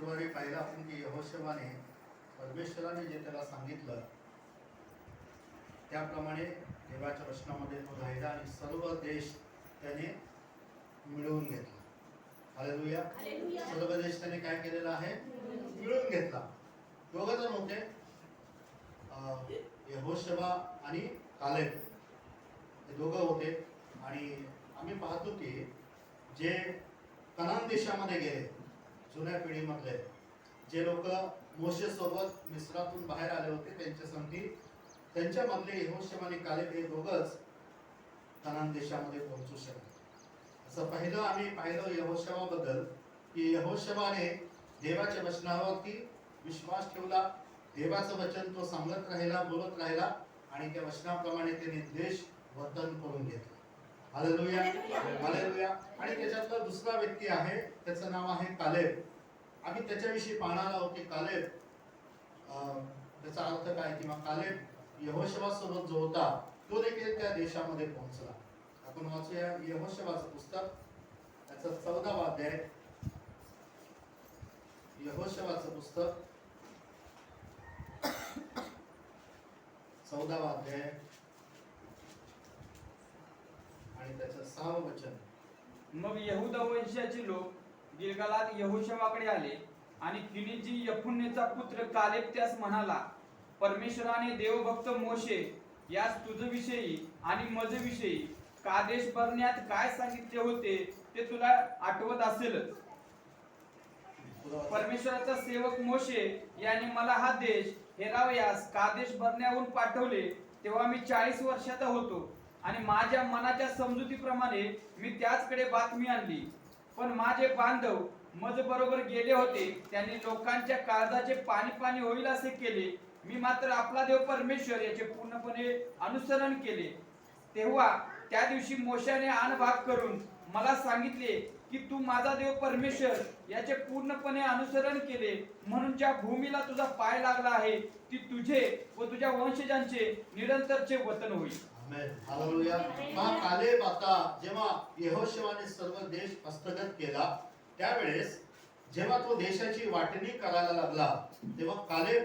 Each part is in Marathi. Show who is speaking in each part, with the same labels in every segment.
Speaker 1: शुक्रवारी पाहिलं आपण की यहोशवाने परमेश्वराने जे त्याला सांगितलं त्याप्रमाणे देवाच्या वचनामध्ये तो राहिला आणि सर्व देश त्याने मिळवून घेतला. हालेलुया. सर्व देश त्याने काय केलेला आहे? मिळवून घेतला. दोघं जण होते, यहोशवा आणि कालेब, हे दोघं होते. आणि आम्ही पाहतो की जे कनान देशामध्ये गेले, जुन्या पिढीमधले जे लोक मोशे सोबत मिस्रातून बाहेर आले होते, त्यांच्या संगती त्यांच्यामधले यहोशवा आणि कालेब हे दोघंच कनान देशामध्ये पोहोचू शकले. असं पहिलं आम्ही पाहिलं यहोशवाबद्दल की यहोशवाने देवाच्या वचनावरती विश्वास ठेवला. देवाचं वचन तो सांगत राहिला, बोलत राहिला आणि त्या वचनाप्रमाणे त्याने देश वर्तन करून घेतलं. Hallelujah, hallelujah. आणि त्याच्यातला दुसरा व्यक्ती आहे, त्याचं नाव आहे कालेब. आम्ही त्याच्याविषयी पाहणार आहोत की कालेब त्याचा अर्थ काय, किंवा कालेब यहोशवा सोबत जो होता तो देखील त्या देशामध्ये पोहोचला. आपण वाचूया यहोशवाचं पुस्तक, त्याचा 14वा अध्याय. यहोशवाचं पुस्तक 14वा अध्याय आणि त्याचं 6वं वचन.
Speaker 2: मग यहूदा वंशाचे लोक गिलगालात यहोशवाकडे आले आणि किनीजी यफुन्नेचा पुत्र कालेब त्यास म्हणाला, परमेश्वराने देवभक्त मोशे यास तुझविषयी आणि मजविषयी कादेश बर्न्यात काय सांगितले होते ते तुला आठवत असेलच. परमेश्वराचा सेवक मोशे याने मला हा देश हेरावयास कादेश बर्न्याहून पाठवले तेव्हा मी 40 वर्षाचा होतो आणि माझ्या मनाच्या समजुतीप्रमाणे मी त्याचकडे बातमी आणली. पण माझे बांधव मज बरोबर गेले होते, त्यांनी लोकांच्या काळजाचे पाणी पाणी होईल असे केले. मी मात्र आपला देव परमेश्वर याचे पूर्णपणे अनुसरण केले. तेव्हा त्या दिवशी मोशाने आनभाग करून मला सांगितले की तू माझा देव परमेश्वर याचे पूर्णपणे अनुसरण केले म्हणून ज्या भूमीला तुझा पाय लागला आहे ती तुझे व तुझ्या वंशजांचे निरंतरचे वतन होईल.
Speaker 1: आमेन, हालेलुया. कालेब आता जेव्हा यहोशवाने सर्व देश हस्तगत केला त्यावेळेस जेव्हा तो देशाची वाटणी करायला लागला तेव्हा कालेब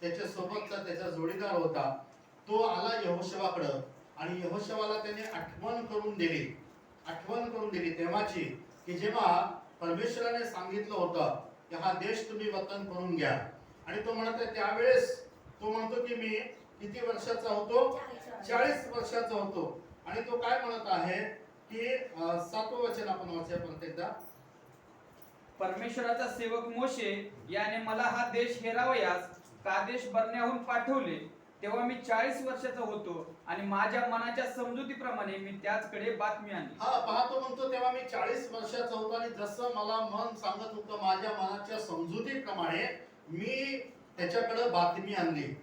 Speaker 1: त्याच्या सोबतचा त्याचा जोडीदार होता, तो आला यहोशवाकडे आणि यहोशवाला त्याने आठवण करून दिली तेव्हाची की जेव्हा परमेश्वराने सांगितलं होतं की हा देश तुम्ही वतन करून घ्या. आणि तो म्हणत आहे त्यावेळेस तो म्हणतो की मी किती वर्षाचा होतो? 40 वर्षाचा होतो. आणि तो काय म्हणत आहे की 7वं वचन आपण वाचूया परत एकदा.
Speaker 2: परमेश्वराचा सेवक मोशे याने मला हा देश हेरावयास कादेश बर्न्याहून पाठवले तेव्हा मी 40 वर्षाचा होतो आणि माझ्या मनाच्या समजुतीप्रमाणे मी त्याचकडे बातमी आणली.
Speaker 1: हा पाहतो म्हणतो तेव्हा मी 40 वर्षाचा होतो आणि जसं मला मन सांगत होतं माझ्या मनाच्या समजुतीप्रमाणे मी त्याच्याकडे बातमी आणली.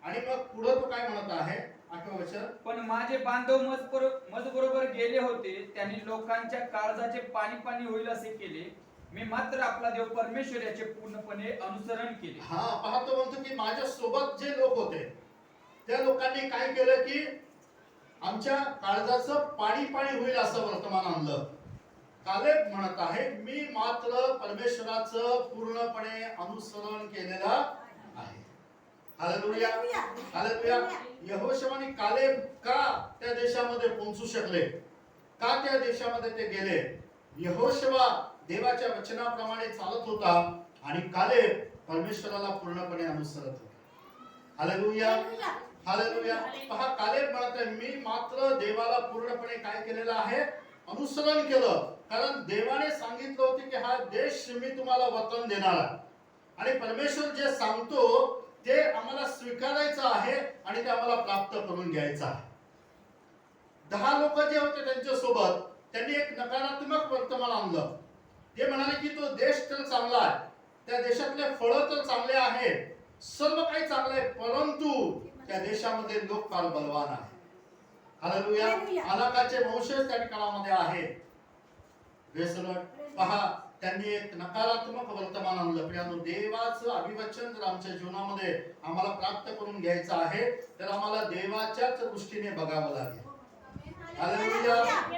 Speaker 1: आणि मग पुढे तो काय म्हणत आहे 8वं वचन.
Speaker 2: पण माझे बांधव मज बरोबर गेले होते, त्यांनी लोकांच्या काळजाचे पाणी पाणी होईल असे केले. मी मात्र आपला देव परमेश्वर याचे पूर्णपणे अनुसरण केले.
Speaker 1: हा पाहतो म्हणतो की माझ्या सोबत जे लोक होते त्या लोकांनी काय केलं की आमच्या काळजाचं पाणी पाणी होईल असं वर्तमान आणलं. कालेब म्हणत आहे मी मात्र परमेश्वराचं पूर्णपणे अनुसरण केलेलं आहे. Hallelujah, hallelujah. यहोशवा आणि कालेब का त्या देशामध्ये पोहोचू शकले, का त्या देशामध्ये ते गेले? यहोशवा देवाच्या वचनाप्रमाणे चालत होता आणि कालेब परमेश्वराला पूर्णपणे अनुसरत होता. Hallelujah, hallelujah. पहा कालेब म्हणत आहे मी मात्र देवाला पूर्णपणे काय केलेलं आहे? अनुसरण केलं. कारण देवाने सांगितलं होते की हा देश मी तुम्हाला वतन देणार आहे आणि परमेश्वर जे सांगतो ते आम्हाला स्वीकारायचं आहे आणि ते आम्हाला प्राप्त करून घ्यायचं आहे. 10 लोक जे होते त्यांच्या सोबत त्यांनी एक नकारात्मक वर्तमान आणलं. ते म्हणाले की तो देश तर चांगला आहे, त्या देशातले फळं तर चांगले आहेत, सर्व काही चांगलं आहे, परंतु त्या देशामध्ये लोक फार बलवान आहेत. हालेलुया. अनाकाचे वंशज त्या ठिकाणामध्ये आहेत. पहा त्यांनी एक नकारात्मक वर्तमान आणलं. प्रियानो, देवाचं अभिवचन जर आमच्या जीवनामध्ये आम्हाला प्राप्त करून घ्यायचं आहे तर आम्हाला देवाच्याच दृष्टीने बघावं लागेल. Hallelujah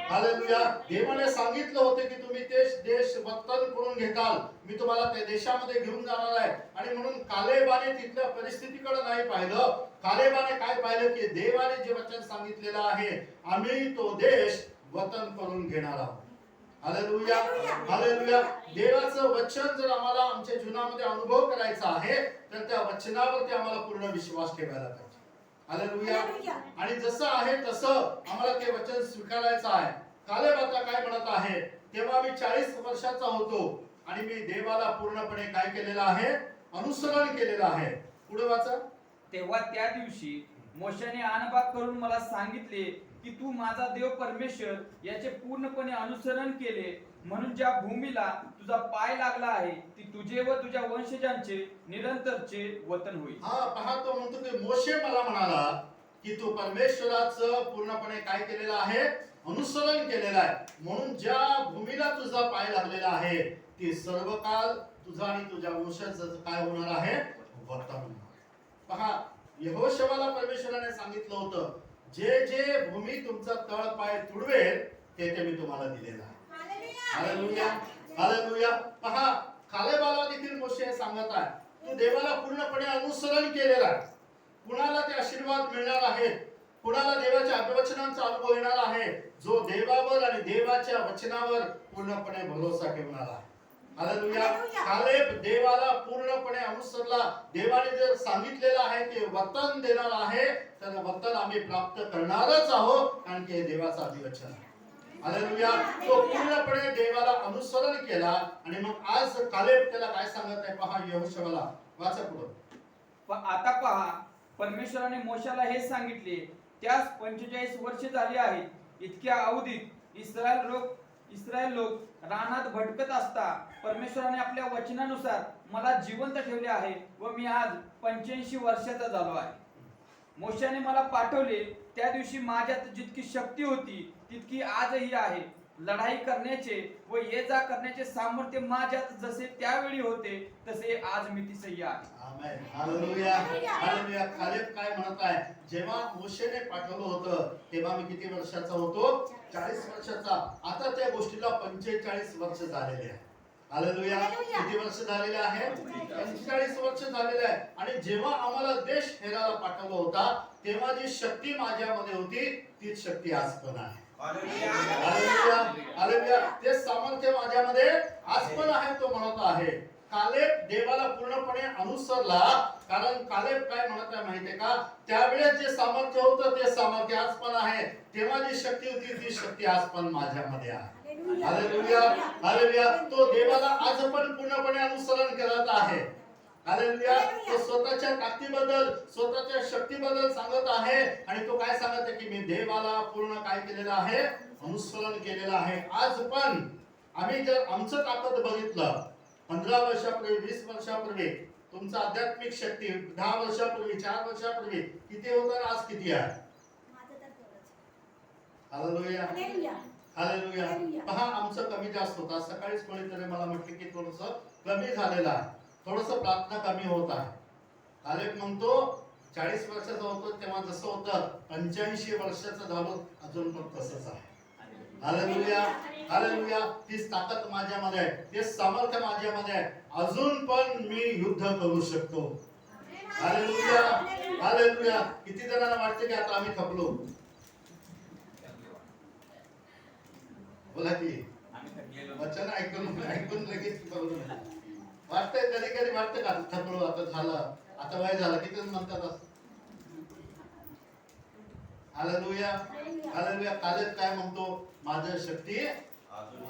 Speaker 1: hallelujah. देवाने सांगितलं होतं की तुम्ही ते देश वतन करून घेताल, मी तुम्हाला त्या देशामध्ये घेऊन जाणार आहे. आणि म्हणून कालेबाने तिथल्या परिस्थितीकडे नाही पाहिलं. कालेबाने काय पाहिलं की देवाने जे वचन सांगितलेलं आहे, आम्ही तो देश वतन करून घेणार आहोत. Hallelujah hallelujah. देवाचं वचन जर आम्हाला आमच्या जीवनामध्ये अनुभव करायचा आहे, तर त्या वचनावरती आम्हाला पूर्ण विश्वास ठेवायला पाहिजे. हालेलुया. आणि जसं आहे तसं आम्हाला ते वचन स्वीकारायचं आहे. कालेब आता काय म्हणत आहे, तेव्हा मी 40 वर्षाचा होतो आणि मी देवाला पूर्णपणे काय केलेलं आहे, अनुसरण केलेलं आहे. पुढे वाचा.
Speaker 2: तेव्हा त्या दिवशी मोशेने आनबाग करून मला सांगितले की तू माझा देव परमेश्वर याचे पूर्णपणे अनुसरण केले, म्हणून ज्या भूमीला तुझा पाय लागला आहे ती तुझे व तुझ्या वंशजांचे निरंतरचे वतन होईल.
Speaker 1: हा पहा, तो म्हणतो की मोशे मला म्हणाला की तू परमेश्वराचं पूर्णपणे काय केलेलं आहे, अनुसरण केलेलं आहे, म्हणून ज्या भूमीला तुझा पाय लागलेला आहे ती सर्व काळ तुझा आणि तुझ्या वंशजाचं काय होणार आहे, वतन. पहा, यहोशवाला परमेश्वराने सांगितलं होतं, जे जे भूमी तुमचा तळ पाय तुडवेल ते ते मी तुम्हाला दिलेलं आहे. Hallelujah hallelujah. पहा, कालेबाला देखील मोशे सांगत आहे, तू देवाला पूर्णपणे अनुसरण केलेलं आहे. कुणाला ते आशीर्वाद मिळणार आहेत, कुणाला देवाच्या वचनांचा अनुभव येणार आहे, जो देवावर आणि देवाच्या वचनावर पूर्णपणे भरोसा ठेवणार आहे. हालेलुया. कालेब देवाला पूर्णपणे अनुसरला. देवाने जर सांगितलेलं आहे की वतन देणार आहे, तर वतन आम्ही प्राप्त करणारच आहोत, कारण की हे देवाचं अधिवचन आहे. हालेलुया. तो पूर्णपणे देवाला अनुसरण केला. आणि मग आज कालेब त्याला काय सांगत आहे, पहा यहोशवाला, वाचा पुढे.
Speaker 2: आता पहा, परमेश्वराने मोशाला हे सांगितले, त्यास 45 वर्षे झाली आहेत. इतक्या अवधीत इस्रायल लोक रानात भटकत असता परमेश्वराने आपल्या वचनानुसार मला जिवंत ठेवले आहे व मी आज 85 वर्षाचा झालो आहे. मोशाने मला पाठवले त्या दिवशी माझ्यात जितकी शक्ती होती तितकी आजही आहे. लढाई करण्याचे व ये जा करण्याचे सामर्थ्य माझ्यात जसे त्यावेळी होते तसे आज मी तिसही आहे.
Speaker 1: आमेन. Hallelujah hallelujah. कालेब काय म्हणत आहे, जेव्हा मोशेने पाठवलं होतं तेव्हा मी किती वर्षाचा होतो, 40 वर्षाचा. आता त्या गोष्टीला 45 वर्ष झालेले आहे. हालेलुया. किती वर्ष झालेले आहे, 45 वर्ष झालेले आहे. आणि जेव्हा आम्हाला देश फेरायला पाठवला होता तेव्हा जी शक्ती माझ्यामध्ये होती तीच शक्ती आज पण आहे. Hallelujah hallelujah. ते सामर्थ्य माझ्यामध्ये आज पण आहे, तो म्हणत आहे. कालेब देवाला पूर्णपणे अनुसरला, कारण कालेब काय म्हणत आहे माहितीये का, त्यावेळेस जे सामर्थ्य होतं ते सामर्थ्य आज पण आहे. तेव्हा जी शक्ती होती ती शक्ती आज पण माझ्यामध्ये आहे. Hallelujah hallelujah. तो देवाला आज पण पूर्णपणे अनुसरण करत आहे. हालेलुया. तो स्वतःच्या ताकदीबद्दल, स्वतःच्या शक्तीबद्दल सांगत आहे. आणि तो काय सांगत आहे की मी देवाला पूर्ण काय केलेलं आहे, अनुसरण केलेलं आहे. आज पण आम्ही जर आमचं ताकद बघितलं, 15 वर्षापूर्वी, 20 वर्षापूर्वी तुमचा आध्यात्मिक शक्ती 10 वर्षापूर्वी, 4 वर्षापूर्वी किती होतं, आज किती आहे. Hallelujah hallelujah. पहा, आमचं कमी जास्त होतं. सकाळीच कोणीतरी मला म्हटलं की थोडंसं कमी झालेलं आहे, थोडंसं प्रार्थना कमी होत आहे. कालेब म्हणतो 40 वर्षाचा होतो तेव्हा जसं होतं 85 वर्षाचा झालो अजून पण तसंच आहे. Hallelujah hallelujah. तीच ताकद माझ्यामध्ये आहे, तेच सामर्थ्य माझ्यामध्ये आहे. अजून पण मी युद्ध करू शकतो. Hallelujah hallelujah. किती जणांना वाटते की आता आम्ही थकलो, बोला की वचन ऐकून ऐकून लगेच वाटतंय, कधी कधी वाटतं का थकलो, आता झालं, आता वय झालं, किती जण म्हणतात असं. Hallelujah hallelujah. कालेब काय म्हणतो, माझं शक्ती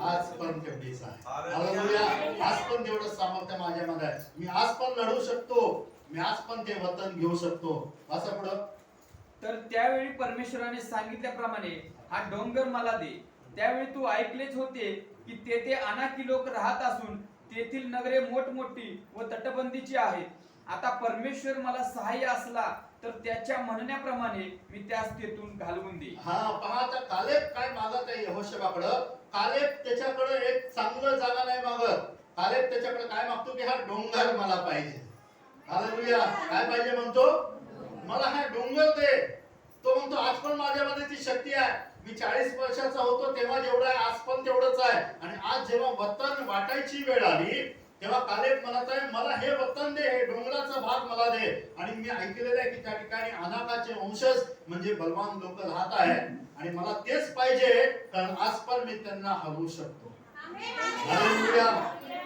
Speaker 1: आज पण तेवढीच आहे. हालेलुया. आज पण तेवढं सामर्थ्य माझ्यामध्ये आहे. मी आज पण लढू शकतो, मी आज पण ते वतन घेऊ शकतो. असं पुढं.
Speaker 2: तर त्यावेळी परमेश्वराने सांगितल्याप्रमाणे हा डोंगर मला दे. त्यावेळी तू ऐकलेच होते की तेथे अनाकी लोक राहत असून तेथील नगरे मोठमोठी व तटबंदीची आहेत. आता परमेश्वर मला सहाय्य असला तर त्याच्या म्हणण्याप्रमाणे मी त्यास तेथून घालवून दे.
Speaker 1: हा पहा, आता कालेब काय मागत आहे यहोशवाकडं. कालेब त्याच्याकडे एक चांगलं जागा नाही मागत. कालेब त्याच्याकडे काय मागतो की हा डोंगर मला पाहिजे. हालेलुया. काय पाहिजे म्हणतो, मला हा डोंगर दे. तो म्हणतो आज पण माझ्यामध्ये ती शक्ती आहे, मी 40 वर्षाचा होतो तेव्हा जेवढा आहे आज पण तेवढंच आहे. आणि आज जेव्हा वतन वाटायची वेळ आली तेव्हा कालेब म्हणत आहे मला हे वतन दे, हे डोंगराचा भाग मला दे. आणि मी ऐकलेलं आहे की त्या ठिकाणी अनाकाचे वंशज म्हणजे बलवान लोक राहत आहेत आणि मला तेच पाहिजे, कारण आज पण मी त्यांना हरवू शकतो. Hallelujah,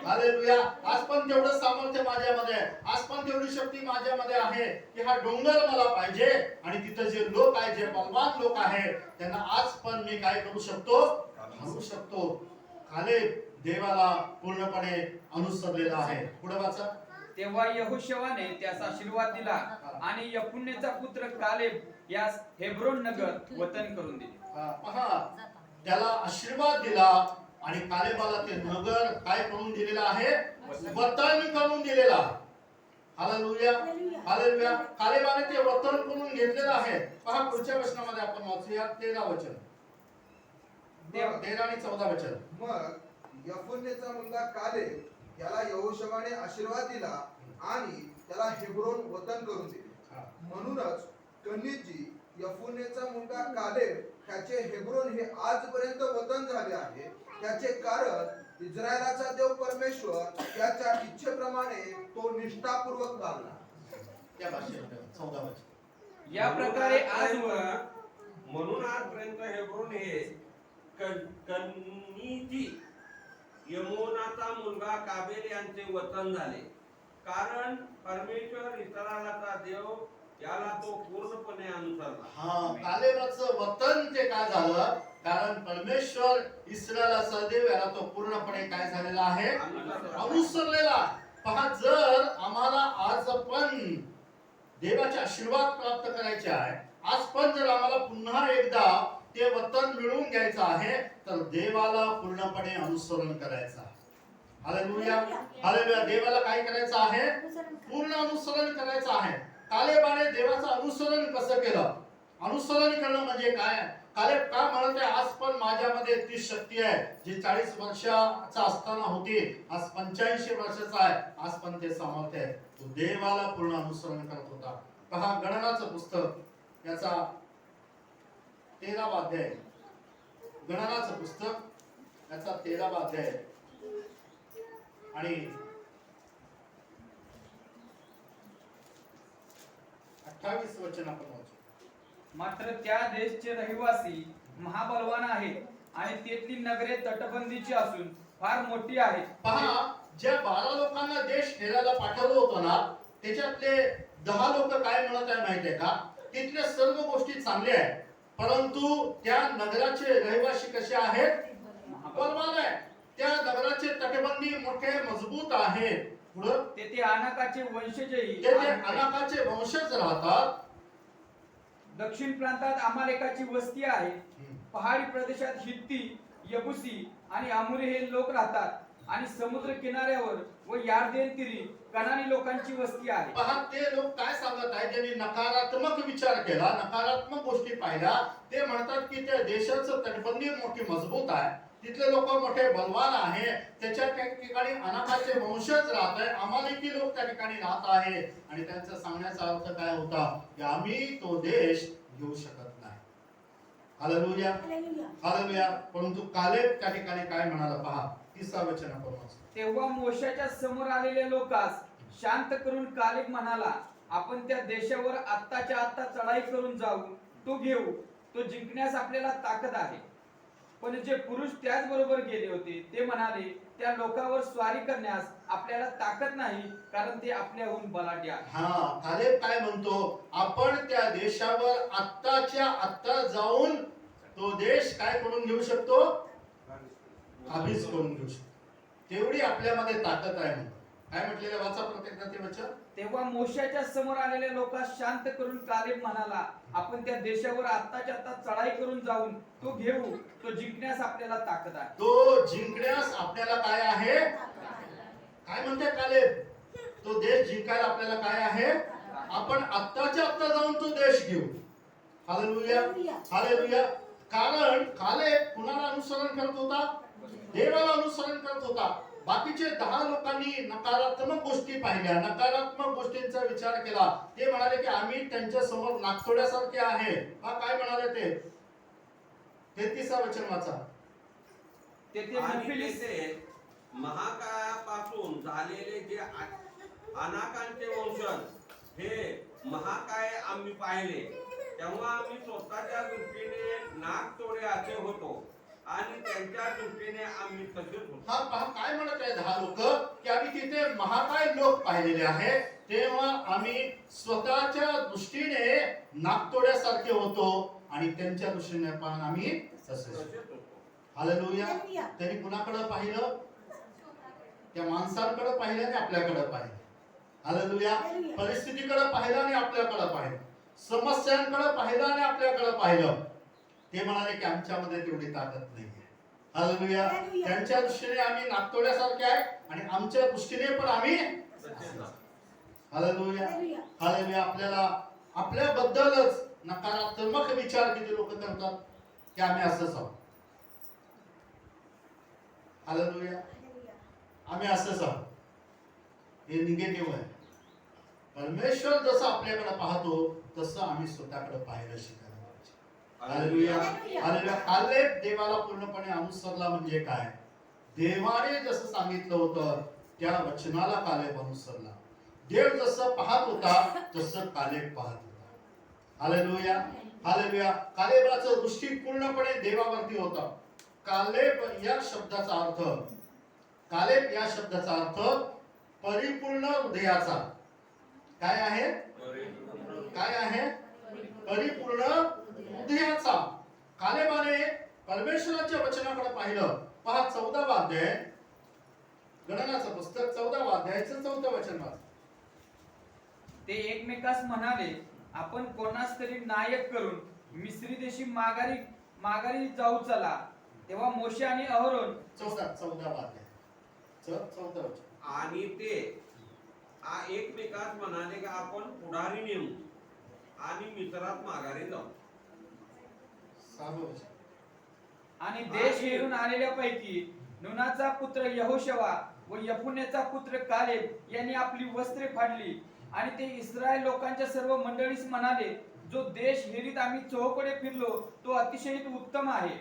Speaker 1: hallelujah. आज पण तेवढं सामर्थ्य माझ्यामध्ये आहे, आज पण तेवढी शक्ती माझ्यामध्ये आहे की हा डोंगर मला पाहिजे आणि तिथं जे लोक आहेत, जे बलवान लोक आहेत, त्यांना आज पण मी काय करू शकतो, हरवू शकतो. कालेब देवाला पूर्णपणे अनुसरलेला आहे. पुढे वाचा.
Speaker 2: तेव्हा यहोशुवाने त्यास आशीर्वाद दिला आणि यफुन्नेचा पुत्र कालेब यास हेब्रोन नगर वतन करून दिले.
Speaker 1: पहा, त्याला आशीर्वाद दिला आणि कालेबाला ते नगर काय करून दिलेलं आहे, वतन करून दिलेलं आहे. Hallelujah, hallelujah. कालेबाने ते वतन करून घेतलेलं आहे. पहा पुढच्या वचनामध्ये आपण वाचूया 13 वचन, 13 आणि 14 वचन.
Speaker 3: मग यफुन्नेचा मुलगा कालेब याला यहोशुवाने आशीर्वाद दिला आणि त्याला हेब्रोन वतन करून दिले. म्हणूनच कन्नीजी यफुन्नेचा मुलगा कालेब त्याचे हेब्रोन हे आजपर्यंत वतन झाले आहे. त्याचे कारण इस्रायलाचा देव परमेश्वर त्याच्या इच्छेप्रमाणे तो निष्ठापूर्वक चालला.
Speaker 1: त्या भाषेत 14 वचन.
Speaker 2: या प्रकारे आजवर
Speaker 4: म्हणून आजपर्यंत हेब्रोन हे कन्नीजी यमोनाचा मुलगा काबेल यांचे वतन झाले, कारण परमेश्वर इस्रायलाचा देव याला तो पूर्णपणे अनुसरला.
Speaker 1: कालेबाचं वतन ते काय झालं, कारण परमेश्वर इस्रायलाचा देव याला तो पूर्णपणे काय झालेला आहे, अनुसरलेला. पहा, जर आम्हाला आज पण देवाचे आशीर्वाद प्राप्त करायचे आहे, आज पण जर आम्हाला पुन्हा एकदा ते वतन मिळवून घ्यायचं आहे, तर देवाला पूर्णपणे अनुसरण करायचं आहे. Hallelujah, hallelujah. देवाला काय करायचं आहे, पूर्ण अनुसरण करायचं आहे. कालेबाने देवाचं अनुसरण कसं केलं, अनुसरण करणं म्हणजे काय, कालेब का म्हणत आहे आज पण माझ्यामध्ये ती शक्ती आहे जी 40 वर्षाचा असताना होती, आज 85 वर्षाचा आहे, आज पण ते सामर्थ्य आहे. तो देवाला पूर्ण अनुसरण करत होता. पहा गणनाचं पुस्तक याचा 13वा अध्याय, गणनाचं पुस्तक याचा 13वा अध्याय आणि 28 वचन आपण वाचू.
Speaker 2: मात्र त्या देशचे रहिवासी महाबलवान आहेत आणि तेथली नगरे तटबंदीची असून फार मोठी आहेत.
Speaker 1: पहा, ज्या 12 लोकांना देश फेरायला पाठवलं होतं ना, त्याच्यातले 10 लोक काय म्हणत आहे माहितीये का, तिथल्या सर्व गोष्टी चांगल्या आहेत, परंतु त्या नगराचे रहिवासी कसे आहेत, बलवान आहे. त्या नगराचे तटबंदी मोठे मजबूत आहेत. पुढं
Speaker 2: तेथे अनाकाचे वंशजही
Speaker 1: तेथे अनाकाचे वंशज राहतात.
Speaker 2: दक्षिण प्रांतात अमालेकाची वस्ती आहे. पहाडी प्रदेशात हित्ती, यबुसी आणि अमोरी हे लोक राहतात आणि समुद्र किनाऱ्यावर व यार्देन तीरी कनानी लोकांची वस्ती आहे.
Speaker 1: पहा, ते लोक काय सांगत आहेत, ज्यांनी नकारात्मक विचार केला, नकारात्मक गोष्टी पाहिल्या, ते म्हणतात की त्या देशाचं तटबंदी मोठी मजबूत आहे, तिथले लोक मोठे बलवान आहे, त्याच्या ठिकाणी अनाकाचे वंशज राहत आहे, अमालेकी लोक त्या ठिकाणी राहत आहे. आणि त्यांचा सांगण्याचा अर्थ काय होता की आम्ही तो देश घेऊ शकत नाही. Hallelujah, hallelujah. परंतु कालेब त्या ठिकाणी काय म्हणाला, पहा 30 वचन आपण वाचू.
Speaker 2: तेव्हा मोशाच्या समोर आलेल्या लोकांस शांत करून कालेब म्हणाला, आपण त्या देशावर आत्ताच्या आत्ता चढाई करून जाऊ, तो घेऊ, तो जिंकण्यास आपल्याला ताकद आहे. पण जे पुरुष त्याच बरोबर गेले होते ते म्हणाले, त्या लोकांवर स्वारी करण्यास आपल्याला ताकद नाही, कारण ते आपल्याहून बलाढ्य आहे.
Speaker 1: कालेब काय म्हणतो, आपण त्या देशावर आत्ताच्या आत्ता जाऊन तो देश काय करून घेऊ शकतो, काबीज करून घेऊ शकतो. तेवढी आपल्यामध्ये ताकद आहे. काय म्हटलेलं, वाचा प्रत्येक ते वचन.
Speaker 2: तेव्हा मोशाच्या समोर आलेल्या लोकांस शांत करून कालेब म्हणाला, आपण त्या देशावर आत्ताच्या आत्ता चढाई करून जाऊन तो घेऊ, तो जिंकण्यास आपल्याला ताकद आहे.
Speaker 1: तो जिंकण्यास आपल्याला काय आहे, काय म्हणते कालेब, तो देश जिंकायला आपल्याला काय आहे, आपण आत्ताच्या आत्ता जाऊन तो देश घेऊ. Hallelujah, hallelujah. कारण कालेब कुणाला अनुसरण करत होता, देवाला अनुसरण करत होता. बाकीचे 10 लोकांनी नकारात्मक गोष्टी पाहिल्या, नकारात्मक गोष्टींचा विचार केला. ते म्हणाले की आम्ही त्यांच्या समोर नागतोड्यासारखे आहे. काय म्हणाले 33 वचन वाचा.
Speaker 2: तेथे
Speaker 4: आणि
Speaker 2: नफिलीस
Speaker 4: तेथे महाकायापासून झालेले जे अनाकांचे वंशज हे महाकाय आम्ही पाहिले, तेव्हा आम्ही स्वतःच्या दृष्टीने नाकतोडे असे होतो आणि त्यांच्या दृष्टीने आम्ही तसेच होतो.
Speaker 1: हा पहा काय म्हणत आहेत हा लोक की आम्ही तिथे महाकाय लोक पाहिलेले आहे, तेव्हा आम्ही स्वतःच्या दृष्टीने नाकतोड्यासारखे होतो आणि त्यांच्या दृष्टीने पण आम्ही तसेच होतो.
Speaker 4: तसेच होतो.
Speaker 1: हालेलुया. त्यांनी कुणाकडे पाहिलं? त्या माणसांकडे पाहिलं आणि आपल्याकडे पाहिलं. हालेलुया. परिस्थितीकडे पाहिलं आणि आपल्याकडे पाहिलं. समस्यांकडे पाहिलं आणि आपल्याकडे पाहिलं. ते म्हणाले की आमच्यामध्ये तेवढी ताकद नाहीये. हालेलुया. त्यांच्या दृष्टीने आम्ही नागतोड्यासारखे आहे आणि आमच्या दृष्टीने पण आम्ही
Speaker 4: तसेच आहे.
Speaker 1: हालेलुया. हालेलुया. आपल्याला आपल्याबद्दलच नकारात्मक विचार किती लोक करतात की आम्ही असंच आहोत. हालेलुया. आम्ही असंच आहोत. हे निगेटिव्ह आहे. परमेश्वर जसं आपल्याकडे पाहतो तसं आम्ही स्वतःकडे पाहायला शिकायला पाहिजे. हालेलुया. हालेलुया. कालेब देवाला पूर्णपणे अनुसरला म्हणजे काय? देवाने जसं सांगितलं होतं त्या वचनाला कालेब अनुसरला. देव जसं पाहत होता तसं कालेब पाहत होता. हालेलुया. हालेलुया. कालेबाचं दृष्टी पूर्णपणे देवावरती होता. कालेब या शब्दाचा अर्थ परिपूर्ण हृदयाचा. काय आहे? काय आहे? परिपूर्ण हृदयाचा. कालेबाने परमेश्वराच्या वचनाकडे पाहिलं. पहा 14वा अध्याय, गणनाचं पुस्तक 14वा अध्यायाचं 4थं वचन वाचा.
Speaker 2: ते एकमेकास म्हणाले, आपण कोणास तरी नायक करून मिस्री देशी माघारी जाऊ चला. तेव्हा मोशे आणि अहरोन
Speaker 1: 14वा अध्याय 4थं वचन.
Speaker 4: आणि ते एकमेकात म्हणाले की आपण पुढारी नेऊ आणि मित्रात माघारी जाऊ.
Speaker 1: 6वं वचन.
Speaker 2: आणि देश हेरून आलेल्या पैकी नूनाचा पुत्र यहोशवा व यफुन्नेचा पुत्र कालेब यांनी आपली वस्त्रे फाडली आणि ते इस्रायल लोकांच्या सर्व मंडळीस म्हणाले, जो देश हेरीत आम्ही चौकडे फिरलो तो अतिशय उत्तम आहे.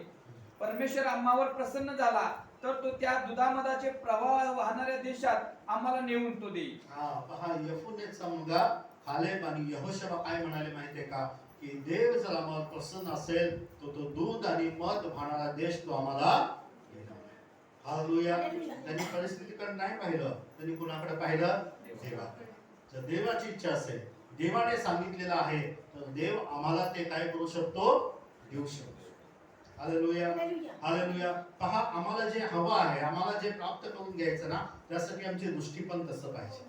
Speaker 2: परमेश्वर आम्हावर प्रसन्न झाला तर तो त्या दुधामधाचे प्रवाह वाहणाऱ्या देशात आम्हाला नेऊन तो देईल.
Speaker 1: पहा यफुन्नेचा मुलगा कालेब आणि यहोशवा काय म्हणाले माहितीये का? की देव जर आम्हाला प्रसन्न असेल तो दूध आणि मध वाहणारा देश तो आम्हाला देणार. हालेलुया. त्यांनी परिस्थितीकडे नाही पाहिलं, त्यांनी कुणाकडे पाहिलं? देवाकडे. जर देवाची इच्छा असेल, देवाने सांगितलेलं आहे तर देव आम्हाला ते काय करू शकतो? देऊ शकतो. हालेलुया. हालेलुया. पहा आम्हाला जे हवं आहे, आम्हाला जे प्राप्त करून घ्यायचं ना, त्यासाठी आमची दृष्टी पण तसं पाहिजे.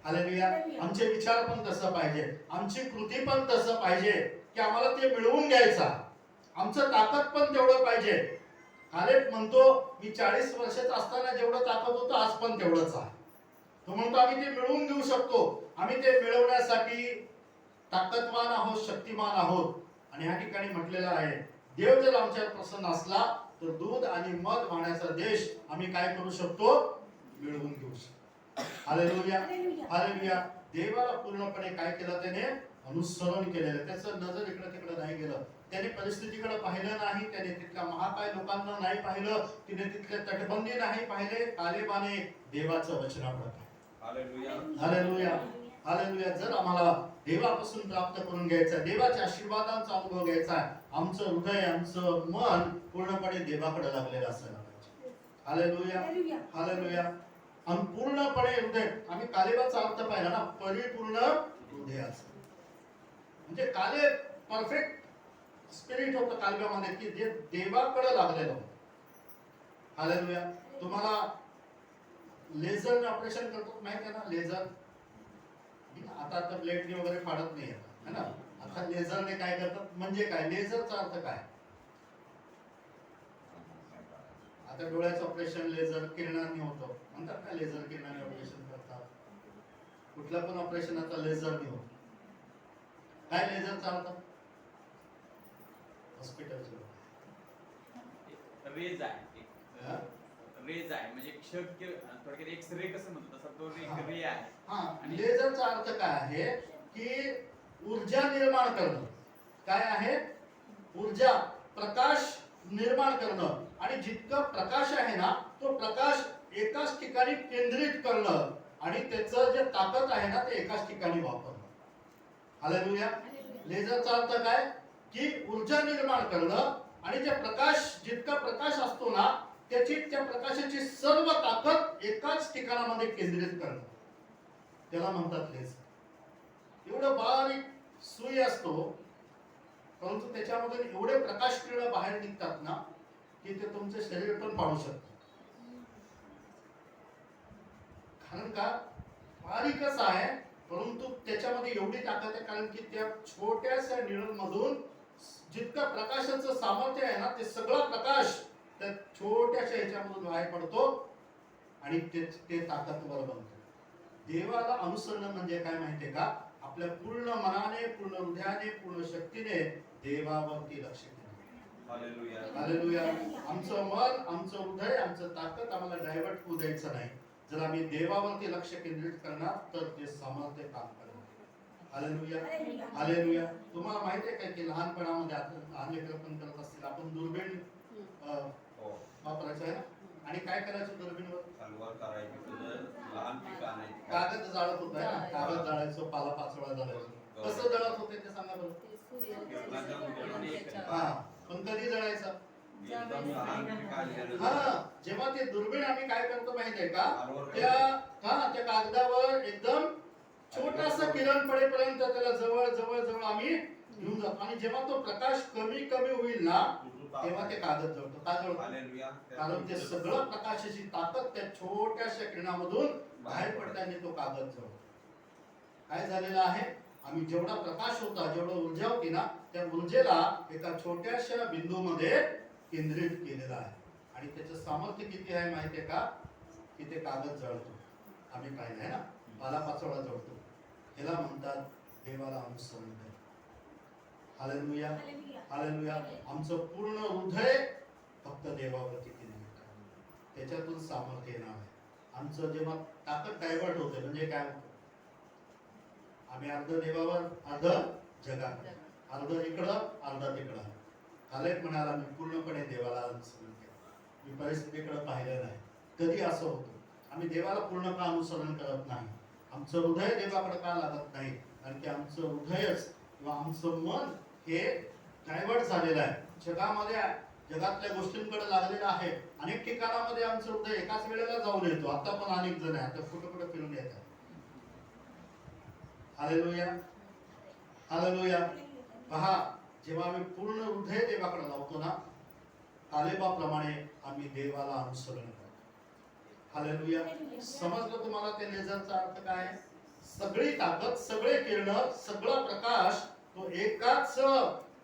Speaker 1: हालेलुया. आमचे विचार पण तसं पाहिजे, आमची कृती पण तसं पाहिजे की आम्हाला ते मिळवून घ्यायचा. आमचं ताकद पण तेवढं पाहिजे. कालेब म्हणतो मी 40 वर्षाचा असताना जेवढं ताकद होतं आज पण तेवढंच आहे. तो म्हणतो आम्ही ते मिळवून घेऊ शकतो. आम्ही ते मिळवण्यासाठी ताकदवान आहोत, शक्तिमान आहोत. आणि ह्या ठिकाणी म्हटलेलं आहे देव जर आमच्यावर प्रसन्न असला तर दूध आणि मध वाहण्याचा देश आम्ही काय करू शकतो? मिळवून घेऊ शकतो. हालेलुया. हालेलुया. देवाला पूर्णपणे काय केलं? त्याने अनुसरण केलेलं. त्याचं नजर इकडे तिकडे नाही गेलं. त्याने परिस्थितीकडे पाहिलं नाही, त्याने तिथल्या महाकाय लोकांना नाही पाहिलं, तिने तिथले तटबंदी नाही पाहिले. कालेबाने देवाचं वचनाकडे पाहिलं.
Speaker 4: हालेलुया.
Speaker 1: हालेलुया. हालेलुया. जर आम्हाला देवापासून प्राप्त करून घ्यायचं, देवाच्या आशीर्वादांचा अनुभव घ्यायचा आहे, आमचं हृदय, आमचं मन पूर्णपणे देवाकडे लागलेलं असायला पाहिजे. हालेलुया. हालेलुया. आणि पूर्णपणे हृदय, आम्ही कालेबाचा अर्थ पाहिला ना, परिपूर्ण हृदयाचं. म्हणजे कालेब परफेक्ट स्पिरिट होतं कालव्यामध्ये की जे देवाकडे लागलेलं होतं. हालेलुया. तुम्हाला लेझर ऑपरेशन करतात माहिती आहे ना? लेझर आता ब्लेडनी वगैरे फाडत नाही है ना? आता लेझरने काय करतात? म्हणजे काय? लेझरचा अर्थ काय? आता डोळ्याचं ऑपरेशन लेझर किरणांनी होतं, म्हणतात का लेझर किरणाने ऑपरेशन करतात. कुठलं पण ऑपरेशन आता लेझरने होतं. काय लेझरचा अर्थ? हॉस्पिटलचं
Speaker 2: रेज आहे, रेज आहे म्हणजे शक्य थोडक्यात एक्सरे कसं म्हणतो तसं तो रे आहे.
Speaker 1: आणि लेझरचा अर्थ काय आहे? की ऊर्जा निर्माण करणं. काय आहे? ऊर्जा, प्रकाश निर्माण करणं आणि जितका प्रकाश आहे ना तो प्रकाश एकाच ठिकाणी केंद्रित करणं आणि त्याचं जे ताकद आहे ना ते एकाच ठिकाणी वापरणं. हालेलुया. लेझरचा अर्थ काय की ऊर्जा निर्माण करणं आणि जे प्रकाश जितका प्रकाश असतो ना त्या प्रकाशाची सर्व ताकद एकाच ठिकाणामध्ये केंद्रित करणं त्याला म्हणतात लेझर. एवढं बारीक सुई असतो परंतु त्याच्यामधून एवढे प्रकाश किरण बाहेर निघतात ना की ते तुमचे शरीर पण पाडू शकतात. कारण का बारीकच आहे परंतु त्याच्यामध्ये एवढी ताकद आहे कारण की त्या छोट्याशा निळण मधून जितका प्रकाशाचं सामर्थ्य आहे ना ते सगळा प्रकाश त्या छोट्याशा ह्याच्यामधून बाहेर पडतो आणि ते ताकदवर बनतो. देवाला अनुसरण म्हणजे काय माहितीये का आपल्या पूर्ण मनाने पूर्ण हृदयाने पूर्ण शक्तीने देवावरती लक्ष केंद्रित.
Speaker 4: हालेलुया.
Speaker 1: हालेलुया. आमचं मन आमचं हृदय आमचं ताकद आम्हाला डायव्हर्ट होऊ द्यायचं नाही. जर आम्ही देवावरती लक्ष केंद्रित करणार तर ते सामर्थ्य काम करणार. हालेलुया. हालेलुया. तुम्हाला माहिती आहे का की लहानपणामध्ये लहान लेकरं पण करत असतील आपण दुर्बीण
Speaker 4: हो.
Speaker 1: वापरायचं आहे ना आणि काय करायचं दुर्बीणवर
Speaker 4: तलवार करायची तुझं लहान पिक आणायची.
Speaker 1: कागद जाळत होत ना कागद जाळायचं पाला पाचोळा जाळायचं कसं जळत होते ते सांगा बरं. हा पण कधी जळायचं
Speaker 4: एकदम लहान पिक आलेलं.
Speaker 1: हा जेव्हा ते दुर्बीण आम्ही काय करतो माहितीये का त्या कागदावर एकदम छोटासा किरण पडेपर्यंत त्याला जवळ जवळ जवळ आम्ही घेऊन जातो आणि जेव्हा तो प्रकाश कमी कमी होईल ना तेव्हा ते कागद जळतो. का जळतो
Speaker 4: हालेलुया.
Speaker 1: कारण ते सगळं प्रकाशाची ताकद त्या छोट्याशा किरणामधून बाहेर पडताना तो कागद जळतो. काय झालेलं आहे आम्ही जेवढा प्रकाश होता जेवढा ऊर्जा होती ना त्या ऊर्जेला एका छोट्याशा बिंदूमध्ये केंद्रित केलेलं आहे आणि त्याचं सामर्थ्य किती आहे माहितीये का की ते कागद जळतो. आम्ही पाहिलं आहे ना पालापाचोळा जळतो. ह्याला म्हणतात देवाला अनुसरण करणे. हालेलुया. हालेलुया. आमचं पूर्ण हृदय फक्त देवावरती केंद्रित आहे त्याच्यातून सामर्थ्य येणार आहे. आमचं जेव्हा ताकद डायव्हर्ट होते म्हणजे काय होतं आम्ही अर्ध देवावर अर्ध जगात अर्ध इकडं अर्ध तिकडं. खालेक म्हणाला मी पूर्णपणे देवाला अनुसरण केलं मी परिस्थितीकडे पाहिलं नाही. कधी असं होतं आम्ही देवाला पूर्ण का अनुसरण करत नाही. आमचं हृदय देवाकडे का लागत नाही कारण की आमचं हृदयच किंवा आमचं मन हे डायव्हर्ट झालेलं आहे. जगातल्या गोष्टींकडे लागलेलं आहे. अनेक ठिकाणामध्ये आमचं हृदय एकाच वेळेला जाऊन येतो. आता पण अनेक जण आहे आता कुठं कुठं फिरून येतात. हालेलुया. हालेलुया. पहा जेव्हा आम्ही पूर्ण हृदय देवाकडे लावतो ना कालेबाप्रमाणे आम्ही देवाला अनुसरण करतो. हालेलुया. समजलं तुम्हाला ते लेझरचा अर्थ काय आहे. सगळी ताकद सगळे किरण सगळा प्रकाश तो एकाच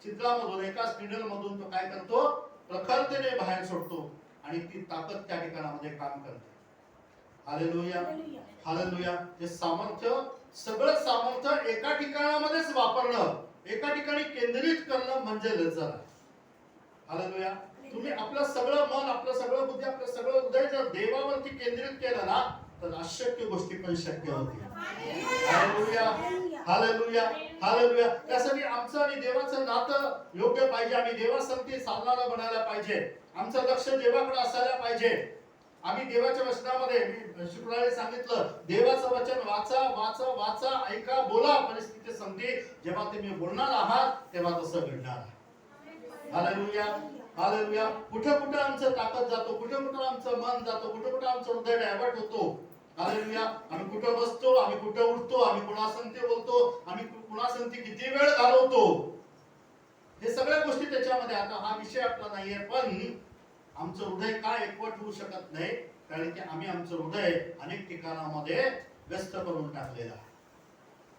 Speaker 1: चित्रामधून एकाच किरण मधून तो काय करतो प्रखरतेने बाहेर सोडतो आणि ती ताकद त्या ठिकाणामध्ये काम करते. हालेलुया. हालेलुया. हे सामर्थ्य सगळं सामर्थ्य एका ठिकाणामध्येच वापरणं एका ठिकाणी केंद्रित करणं म्हणजे लेझर आहे. हालेलुया. तुम्ही आपलं सगळं मन आपलं सगळं बुद्धी आपलं सगळं हृदय जर देवावरती केंद्रित केलं ना तर अशक्य गोष्टी पण शक्य होतील. हालेलुया. हालेलुया. हालेलुया. त्यासाठी आमचं आणि देवाचं नातं योग्य पाहिजे. आम्ही देवासंगती साधणारा बनायला पाहिजे. आमचं लक्ष देवाकडे असायला पाहिजे. आम्ही देवाच्या वचनामध्ये मी शुक्रवारी सांगितलं देवाचं वचन वाचा वाचा वाचा ऐका बोला परिस्थिती संधी जेव्हा तुम्ही बोलणार आहात तेव्हा तसं घडणार आहे. हालेलुया. हालेलुया. कुठं कुठं आमचं ताकद जातो कुठं कुठं आमचं मन जातो कुठं कुठं आमचं हृदय डायव्हर्ट होतो. हालेलुया. आम्ही कुठं बसतो आम्ही कुठं उठतो आम्ही कुणासंगती बोलतो आम्ही कुणासंगती किती वेळ घालवतो हे सगळ्या गोष्टी त्याच्यामध्ये. आता हा विषय आपला नाहीये पण आमचं हृदय का एकवट होऊ शकत नाही कारण की आम्ही आमचं हृदय अनेक ठिकाणामध्ये व्यस्त करून टाकलेलं आहे.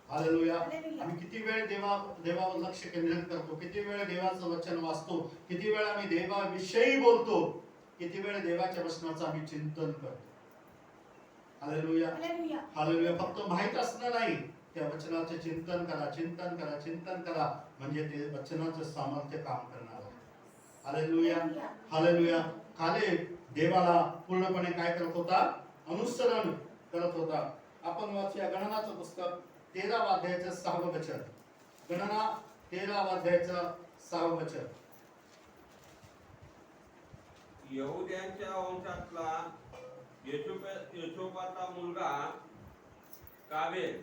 Speaker 1: हालेलुया. आम्ही किती वेळ देवावर लक्ष केंद्रित करतो किती वेळ देवाचं वचन वाचतो किती वेळ आम्ही देवाविषयी बोलतो किती वेळ देवाच्या वचनाचं आम्ही चिंतन करतो. हालेलुया. हालेलुया. फक्त माहित असणं नाही त्या वचनाचे चिंतन करा चिंतन करा चिंतन करा म्हणजे ते वचनाचं सामर्थ्य काम करणार आहे. हालेलुया. हालेलुया. कालेब देवाला पूर्णपणे काय करत होता अनुसरण करत होता. आपण वाचूया गणनाचं पुस्तक 13 अध्यायाचं 6वं वचन. गणना 13 अध्यायाचं 6वं वचन.
Speaker 4: यहुद्यांच्या वंशातला यशोबाचा मुलगा काबेल.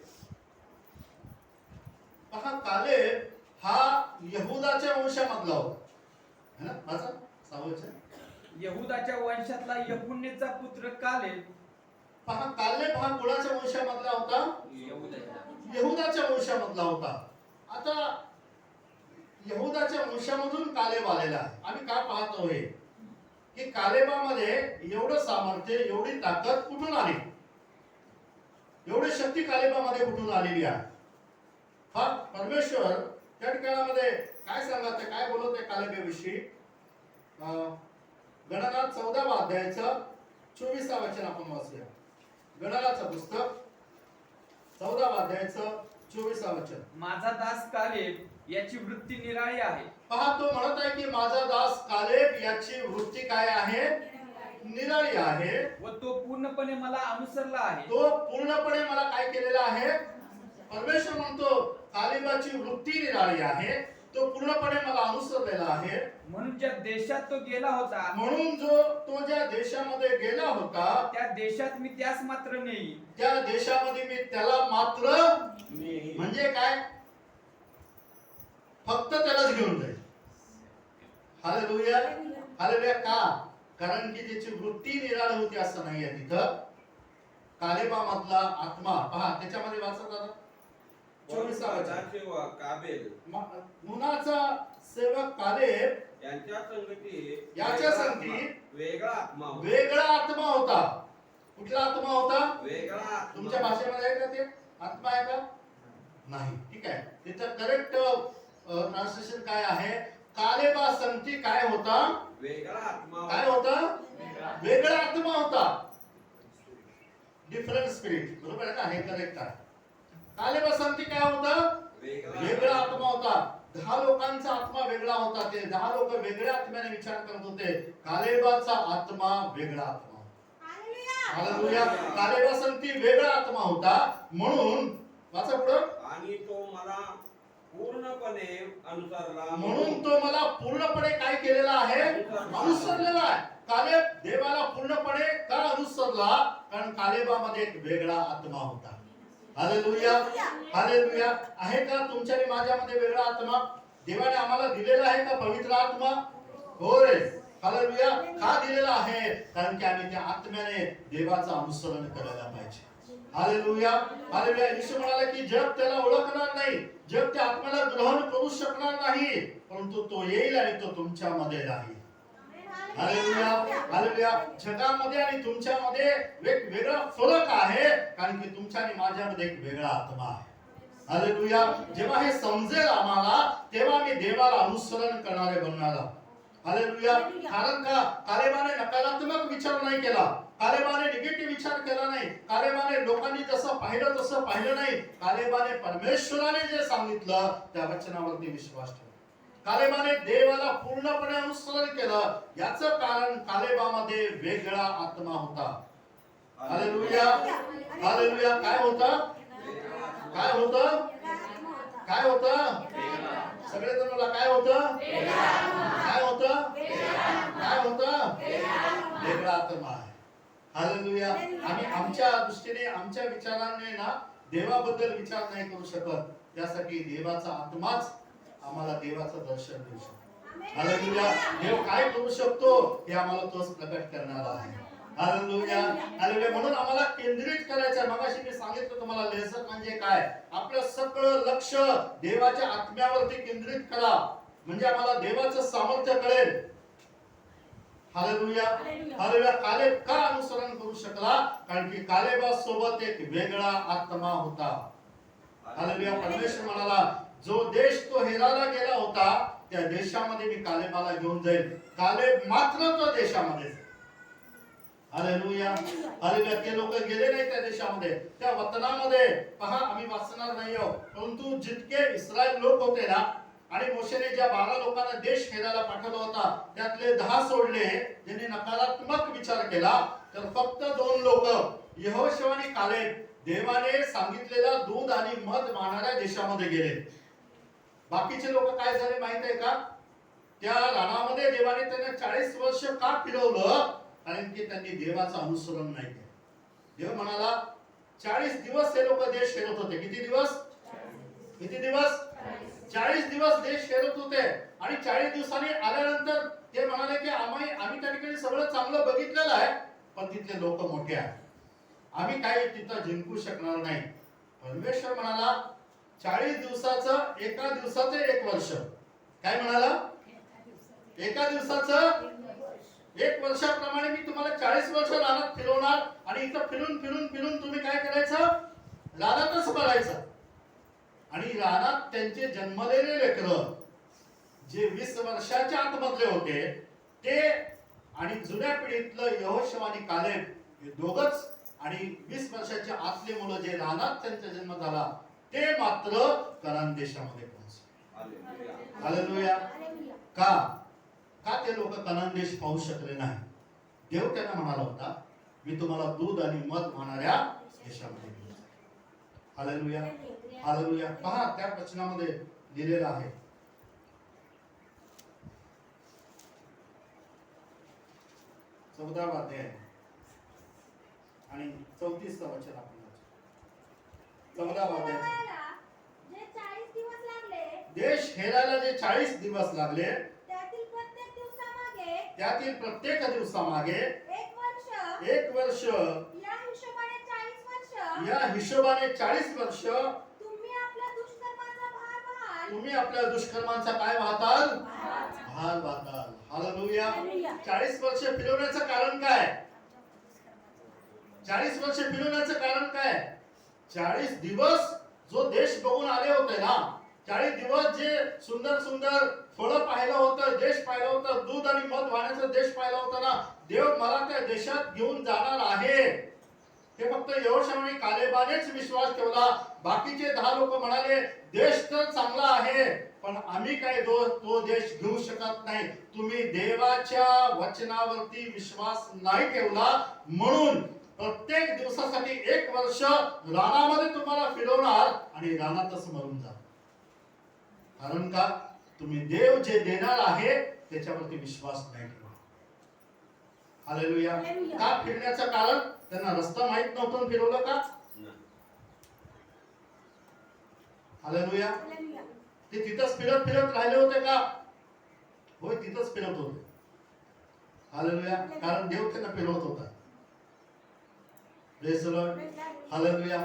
Speaker 1: पहा, कालेब हा यहुदाच्या वंशामधला होता, है ना? माझा सावळचा
Speaker 2: यहुदाच्या वंशातला यफुन्नेचा पुत्र कालेब.
Speaker 1: पहा, कालेब हा कुणाच्या वंशामधला होता? यहुदाच्या वंशामधला होता. आता यहुदाच्या वंशामधून कालेब आलेला आहे. आम्ही काय पाहतोय की कालेबामध्ये एवढं सामर्थ्य, एवढी ताकद कुठून आली, एवढी शक्ती कालेबामध्ये कुठून आलेली आहे? हा परमेश्वर त्या ठिकाणामध्ये काय सांगत आहे, काय बोलत आहे कालेबाविषयी? गणना 14 अध्यायाचं 24 वचन आपण वाचूया. गणनाचं पुस्तक 14 अध्यायाचं 24 वचन.
Speaker 2: माझा दास कालेब याची वृत्ती निराळी आहे.
Speaker 1: पहा, तो म्हणत आहे की माझा दास कालेब याची वृत्ती काय आहे? निराळी आहे.
Speaker 2: व तो पूर्णपणे मला अनुसरला आहे.
Speaker 1: तो पूर्णपणे मला काय केलेला आहे? परमेश्वर म्हणतो कालेबाची वृत्ती निराळी आहे, तो पूर्णपणे मला अनुसरलेला आहे.
Speaker 2: म्हणून ज्या देशात तो गेला होता,
Speaker 1: म्हणून तो ज्या देशामध्ये गेला होता,
Speaker 2: त्या देशात मी त्यास मात्र नेई.
Speaker 1: त्या देशामध्ये मी त्याला मात्र, म्हणजे काय, फक्त त्यालाच घेऊन जाईल. Hallelujah, hallelujah. का? कारण की त्याची वृत्ती निराळी होती असं नाहीये. तिथं कालेबामधला आत्मा पहा, त्याच्यामध्ये वाचत आता 24
Speaker 4: सेवक काबेल
Speaker 1: मुनाचा सेवक कालेब याच्या संगती
Speaker 4: वेगळा आत्मा होता.
Speaker 1: वेगळा आत्मा होता. कुठला आत्मा होता?
Speaker 4: वेगळा आत्मा.
Speaker 1: तुमच्या भाषेमध्ये आहे का ते आत्मा? आहे का? नाही. ठीक आहे. त्याचं करेक्ट ट्रान्सलेशन काय आहे? कालेबा संगती काय होता?
Speaker 4: वेगळा आत्मा.
Speaker 1: काय होता? वेगळा आत्मा होता. Different spirit. बरोबर आहे का? हे करेक्ट आहे. कालेबा संगती काय होता? वेगळा आत्मा होता. 10 लोकांचा आत्मा वेगळा होता. ते 10 लोक वेगळ्या आत्म्याने विचार करत होते. कालेबाचा आत्मा वेगळा आत्मा होता. हालेलुया. कालेबा संगती वेगळा आत्मा होता. म्हणून वाचा पुढं.
Speaker 4: आणि तो मला पूर्णपणे अनुसरला.
Speaker 1: म्हणून तो मला पूर्णपणे काय केलेला आहे? अनुसरलेला आहे. कालेब देवाला पूर्णपणे का अनुसरला? कारण कालेबामध्ये एक वेगळा आत्मा होता. Hallelujah, hallelujah. आहे का तुमच्या आणि माझ्यामध्ये वेगळा आत्मा? देवाने आम्हाला दिलेला आहे का पवित्र आत्मा? होय. हालेलुया. का दिलेला आहे? कारण की आम्ही त्या आत्म्याने देवाचं अनुसरण करायला पाहिजे. Hallelujah, hallelujah. येशू म्हणाला की जग त्याला ओळखणार नाही, जग त्या आत्म्याला ग्रहण करू शकणार नाही, परंतु तो येईल आणि तो तुमच्यामध्ये राहील. Hallelujah, hallelujah. जगामध्ये आणि तुमच्यामध्ये एक वेगळा फरक आहे, कारण की तुमच्या आणि माझ्यामध्ये एक वेगळा आत्मा आहे. हालेलुया. जेव्हा हे समजेल आम्हाला, तेव्हा मी देवाला अनुसरण करणारे बनणार आहोत. हालेलुया. कारण का? कालेबाने नकारात्मक विचार नाही केला, कालेबाने निगेटिव्ह विचार केला नाही, कालेबाने लोकांनी जसं पाहिलं तसं पाहिलं नाही. कालेबाने परमेश्वराने जे सांगितलं त्या वचनावरती विश्वास ठेवला. कालेबाने देवाला पूर्णपणे अनुसरण केलं. याचं कारण कालेबामध्ये वेगळा आत्मा होता. Hallelujah, hallelujah. काय होता? काय होतं? काय होतं? सगळे जण मला काय होतं? काय होतं? काय होतं? वेगळा आत्मा आहे. हालेलुया. आम्ही आमच्या दृष्टीने, आमच्या विचाराने ना देवाबद्दल विचार नाही करू शकत. त्यासाठी देवाचा आत्माच आम्हाला देवाचं दर्शन देऊ शकतो. हालेलुया. देव काय करू शकतो हे आम्हाला तोच प्रकट करणार आहे. Hallelujah, hallelujah. म्हणून आम्हाला केंद्रित करायचं आहे. मगाशी मी सांगितलं तुम्हाला लेसन म्हणजे काय. आपलं सगळं लक्ष देवाच्या आत्म्यावरती केंद्रित करा, म्हणजे आम्हाला देवाचं सामर्थ्य कळेल. Hallelujah, hallelujah. कालेब का अनुसरण करू शकला? कारण की कालेबासोबत एक वेगळा आत्मा होता. हालेलुया. परमेश्वर म्हणाला जो देश तो हेरायला गेला होता त्या देशामध्ये मी कालेबाला घेऊन जाईल. कालेब मात्र तो देशामध्ये. Hallelujah, hallelujah. ते लोक गेले नाही त्या देशामध्ये, त्या वतनामध्ये. पहा, आम्ही वाचणार नाही आहोत, परंतु जितके इस्रायल लोक होते ना, आणि मोशेने ज्या 12 लोकांना देश हेरायला पाठवला होता त्यातले 10 सोडले, ज्यांनी नकारात्मक विचार केला. तर फक्त 2 लोक यहोशू आणि कालेब देवाने सांगितलेल्या दूध आणि मध वाहणाऱ्या देशामध्ये गेले. बाकीचे लोक काय झाले माहित आहे का? त्या रानामध्ये देवाने त्यांना 40 वर्ष का फिरवलं? कारण की त्यांनी देवाचं अनुसरण नाही केलं. देव म्हणाला 40 दिवस हे लोक देश फिरत होते. किती दिवस? किती दिवस? 40 दिवस देश फिरत होते. आणि 40 दिवसांनी आल्यानंतर ते म्हणाले की आम्ही त्या ठिकाणी सगळं चांगलं बघितलेलं आहे, पण तिथले लोक मोठे आहेत, आम्ही काही तिथं जिंकू शकणार नाही. परमेश्वर म्हणाला 40 दिवसाचं एका दिवसाचं 1 वर्ष. काय म्हणाला? एका दिवसाचं 1 वर्षाप्रमाणे मी तुम्हाला 40 वर्ष रानात फिरवणार. आणि इथं फिरून फिरून फिरून तुम्ही काय करायचं? रानातच पडायचं. आणि रानात त्यांचे जन्मलेले लेकरं जे 20 वर्षाच्या आतमधले होते ते, आणि जुन्या पिढीतलं यहोशू आणि कालेब हे दोघच, आणि 20 वर्षाच्या आतले मुलं जे रानात त्यांचा जन्म झाला ते मात्र कनान देशामध्ये पोहोचले. हालेलुया. का ते लोक कनान देश पाहू शकले नाही? देव त्यांना म्हणाला होता मी तुम्हाला दूध आणि मध वाहणाऱ्या देशामध्ये घेऊन जाईन. हालेलुया. हालेलुया. पहा त्या वचनामध्ये लिहिलेलं आहे, 14वा अध्याय आणि 34वा वचन आपण वाचू. 14वा अध्याय.
Speaker 5: जे 40 दिवस लागले,
Speaker 1: देश हेरायला जे 40 दिवस लागले
Speaker 5: त्यातील प्रत्येक दिवसामागे
Speaker 1: त्यातील प्रत्येक दिवसामागे
Speaker 5: 1 वर्ष,
Speaker 1: या हिशोबाने 40 वर्ष
Speaker 5: तुम्ही आपल्या दुष्कर्माचा भार व्हाल.
Speaker 1: तुम्ही आपल्या दुष्कर्मांचा काय वाहताल? भार वाहताल. हालेलुया. 40 वर्ष फिरवण्याचं कारण काय? 40 वर्ष फिरवण्याचं कारण काय? 40 दिवस जो देश बघून आले होते ना, 40 दिवस जे सुंदर सुंदर फळं पाहिलं होतं, देश पाहिलं होतं, दूध आणि मध वाहण्याचा देश पाहिला होता ना, देव मला त्या देशात घेऊन जाणार आहे. हे फक्त यहोशू आणि कालेबानेच विश्वास ठेवला. बाकीचे 10 लोक म्हणाले देश तर चांगला आहे, पण आम्ही काय तो देश घेऊ शकत नाही. तुम्ही देवाच्या वचनावरती विश्वास नाही ठेवला, म्हणून प्रत्येक दिवसासाठी 1 वर्ष रानामध्ये तुम्हाला फिरवणार आणि रानातच मरून जा. कारण का? तुम्ही देव जे देणार आहे त्याच्यावरती विश्वास नाही ठेवला. हालेलुया. का फिरण्याचं कारण? त्यांना रस्ता माहित नव्हतं फिरवलं का? हालेलुया. ते तिथंच फिरत फिरत राहिले होते का? होय, तिथंच फिरत होते. हालेलुया. कारण देव त्यांना फिरवत होता. Praise the Lord. हालेलुया.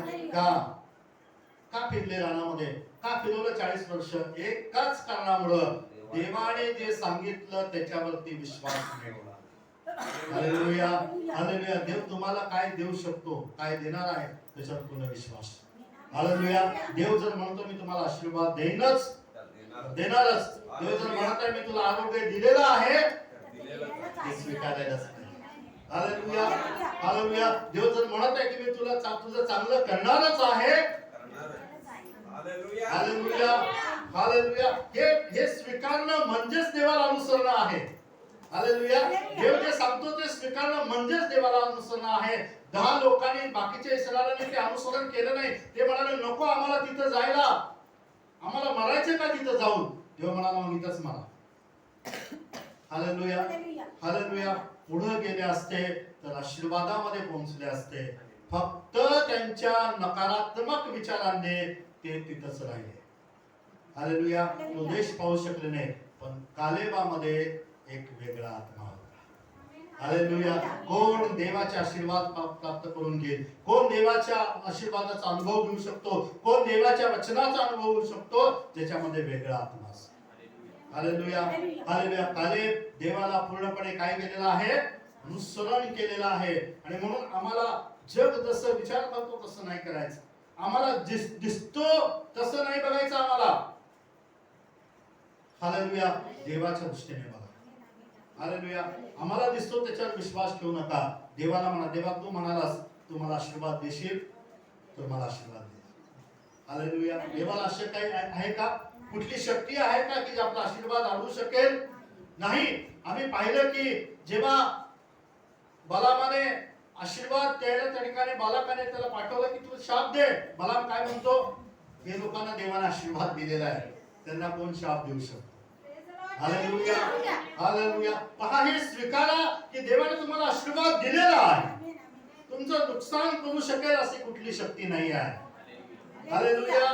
Speaker 1: का फिरले रानामध्ये? का फिरवलं 40 वर्ष? एकाच कारणामुळं, देवाने जे सांगितलं त्याच्यावरती विश्वास ठेवला. हालेलुया. हालेलुया. देव तुम्हाला काय देऊ शकतो, काय देणार आहे त्याच्यावर पूर्ण विश्वास. हालेलुया. देव जर म्हणतो मी तुम्हाला आशीर्वाद देईनच, देणारच. देव जर म्हणत आहे मी तुला आरोग्य दिलेलं आहे, ते स्वीकारायलाच नाही. हालेलुया. हालेलुया. देव जर म्हणत आहे की मी तुला तुझं चांगलं करणारच आहे, हालेलुया. हालेलुया. हे स्वीकारणं म्हणजेच देवाला अनुसरण आहे. हालेलुया. देव जे सांगतो ते स्वीकारणं म्हणजेच देवाला अनुसरण आहे. 10 लोकांनी, बाकीच्या इस्रायलांनी ते अनुसरण केलं नाही. ते म्हणाले नको आम्हाला तिथं जायला, आम्हाला मरायचं का तिथं जाऊन? देव म्हणाला मग इथंच मरा. हालेलुया. हालेलुया. पुढे गेले असते तर आशीर्वादामध्ये पोहोचले असते. फक्त त्यांच्या नकारात्मक विचारांनी ते तिथंच राहिले. हालेलुया. तो देश पाहू शकले नाही. पण कालेबामध्ये एक वेगळा आत्मा होता. हालेलुया. कोण देवाचे आशीर्वाद प्राप्त करून घेईल? कोण देवाच्या आशीर्वादाचा अनुभव घेऊ शकतो? कोण देवाच्या वचनाचा अनुभव घेऊ शकतो? ज्याच्यामध्ये वेगळा आत्मा असतो. हालेलुया. हालेलुया. कालेब देवाला पूर्णपणे काय केलेलं आहे? अनुसरण केलेलं आहे. आणि म्हणून आम्हाला जग जसं विचार करतो तसं नाही करायचं. आम्हाला दिसतो तसं नाही बघायचं आम्हाला. हालेलुया. देवाच्या दृष्टीने बघा. हालेलुया. आम्हाला दिसतो त्याच्यावर विश्वास ठेवू नका. देवाला म्हणा, देवा तू म्हणालास तू मला आशीर्वाद देशील, तर मला आशीर्वाद दे. हालेलुया. देवाला असे काही आहे का? कुठली शक्ती आहे का की आपला आशीर्वाद आणू शकेल? नाही. आम्ही पाहिलं की जेव्हा बलामाने आशीर्वाद द्यायला त्या ठिकाणी बालाकाने त्याला पाठवलं की तू शाप दे, बलाम काय म्हणतो? हे लोकांना देवाने आशीर्वाद दिलेला आहे, त्यांना कोण शाप देऊ शकतो? Hallelujah hallelujah. पहा, हे स्वीकारा की देवाने तुम्हाला आशीर्वाद दिलेला आहे. तुमचं नुकसान करू शकेल अशी कुठली शक्ती नाही आहे. Hallelujah